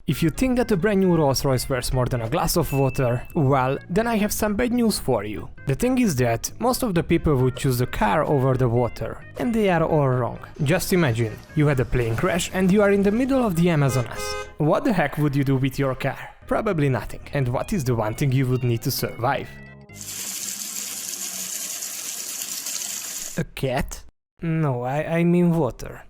If you think that a brand new Rolls Royce wears more than a glass of water, well, then I have some bad news for you. The thing is that most of the people would choose the car over the water, and they are all wrong. Just imagine, you had a plane crash and you are in the middle of the Amazonas. What the heck would you do with your car? Probably nothing. And what is the one thing you would need to survive? A cat? No, I mean water.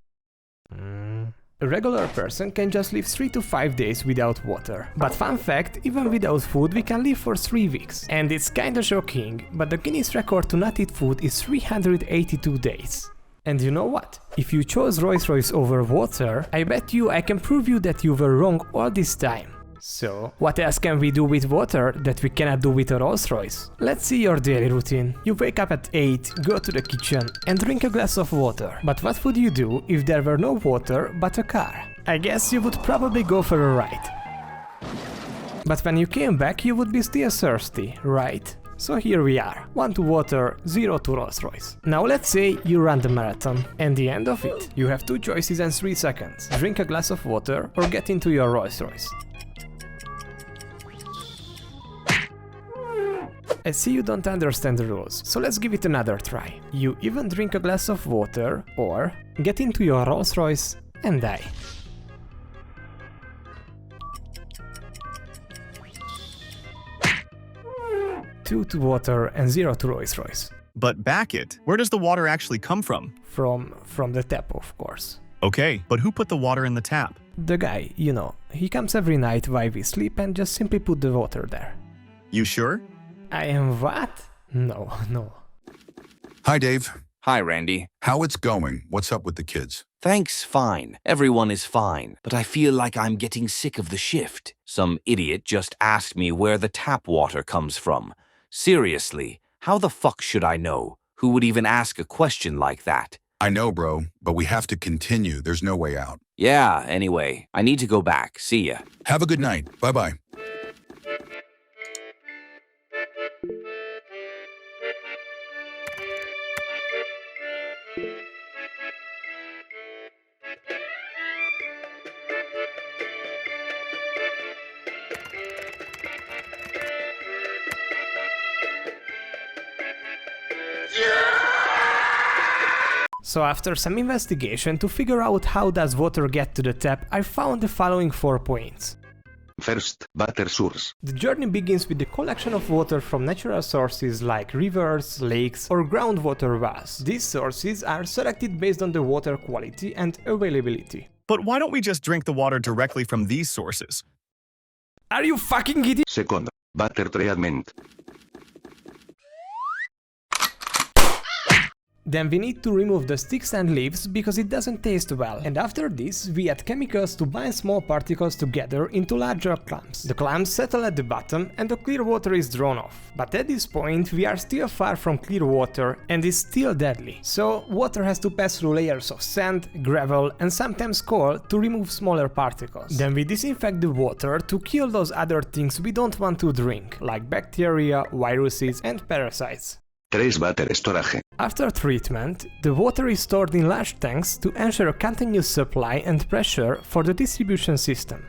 A regular person can just live 3 to 5 days without water. But fun fact, even without food we can live for 3 weeks. And it's kinda shocking, but the Guinness record to not eat food is 382 days. And you know what? If you chose Rolls Royce over water, I bet you I can prove you that you were wrong all this time. So, what else can we do with water that we cannot do with a Rolls Royce? Let's see your daily routine. You wake up at 8, go to the kitchen and drink a glass of water. But what would you do if there were no water but a car? I guess you would probably go for a ride. But when you came back you would be still thirsty, right? So here we are, 1 to water, 0 to Rolls Royce. Now let's say you run the marathon, and the end of it, you have 2 choices and 3 seconds. Drink a glass of water or get into your Rolls Royce. I see you don't understand the rules, so let's give it another try. You even drink a glass of water, or get into your Rolls Royce and die. Two to water and 0 to Rolls Royce. But back it. Where does the water actually come from? From the tap, of course. Okay, but who put the water in the tap? The guy, you know, he comes every night while we sleep and just simply put the water there. You sure? I am what? No. Hi, Dave. Hi, Randy. How it's going? What's up with the kids? Thanks, fine. Everyone is fine. But I feel like I'm getting sick of the shift. Some idiot just asked me where the tap water comes from. Seriously, how the fuck should I know? Who would even ask a question like that? I know, bro, but we have to continue. There's no way out. Yeah, anyway, I need to go back. See ya. Have a good night. Bye-bye. So after some investigation to figure out how does water get to the tap, I found the following 4 points. First, water source. The journey begins with the collection of water from natural sources like rivers, lakes or groundwater wells. These sources are selected based on the water quality and availability. But why don't we just drink the water directly from these sources? Are you fucking idiot? Second, water treatment. Then we need to remove the sticks and leaves because it doesn't taste well. And after this, we add chemicals to bind small particles together into larger clumps. The clumps settle at the bottom and the clear water is drawn off. But at this point, we are still far from clear water and is still deadly. So water has to pass through layers of sand, gravel and sometimes coal to remove smaller particles. Then we disinfect the water to kill those other things we don't want to drink, like bacteria, viruses and parasites. 3. Water storage. After treatment, the water is stored in large tanks to ensure a continuous supply and pressure for the distribution system.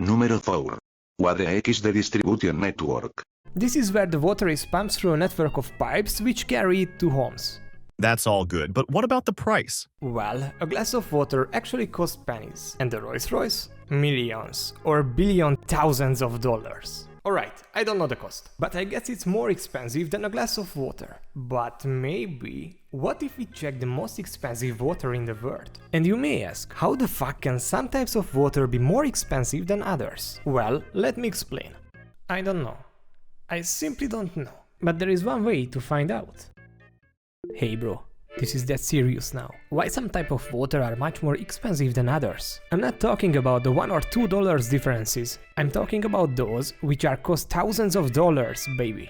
Número 4. WaDX the distribution network. This is where the water is pumped through a network of pipes which carry it to homes. That's all good, but what about the price? Well, a glass of water actually costs pennies, and the Rolls Royce? Millions or billion thousands of dollars. Alright, I don't know the cost, but I guess it's more expensive than a glass of water. But maybe, what if we check the most expensive water in the world? And you may ask, how the fuck can some types of water be more expensive than others? Well, let me explain. I don't know. I simply don't know. But there is one way to find out. Hey bro. This is that serious now. Why some type of water are much more expensive than others? I'm not talking about the $1 or $2 differences. I'm talking about those which are cost thousands of dollars, baby.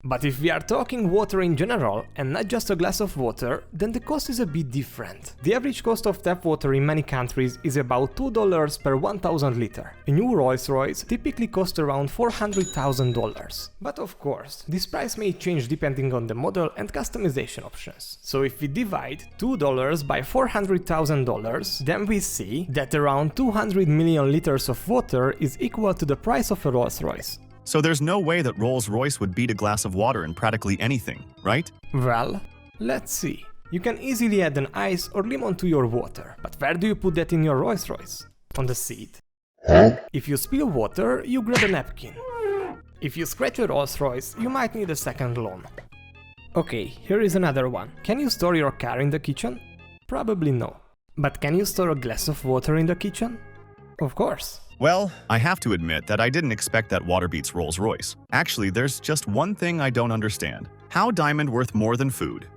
But if we are talking water in general, and not just a glass of water, then the cost is a bit different. The average cost of tap water in many countries is about $2 per 1000 liter. A new Rolls Royce typically costs around $400,000. But of course, this price may change depending on the model and customization options. So if we divide $2 by $400,000, then we see that around 200 million liters of water is equal to the price of a Rolls Royce. So there's no way that Rolls Royce would beat a glass of water in practically anything, right? Well, let's see. You can easily add an ice or lemon to your water, but where do you put that in your Rolls Royce? On the seat? If you spill water, you grab a napkin. If you scratch a Rolls Royce, you might need a second loan. Okay, here is another one. Can you store your car in the kitchen? Probably no. But can you store a glass of water in the kitchen? Of course. Well, I have to admit that I didn't expect that water beats Rolls Royce. Actually, there's just one thing I don't understand. How diamond worth more than food?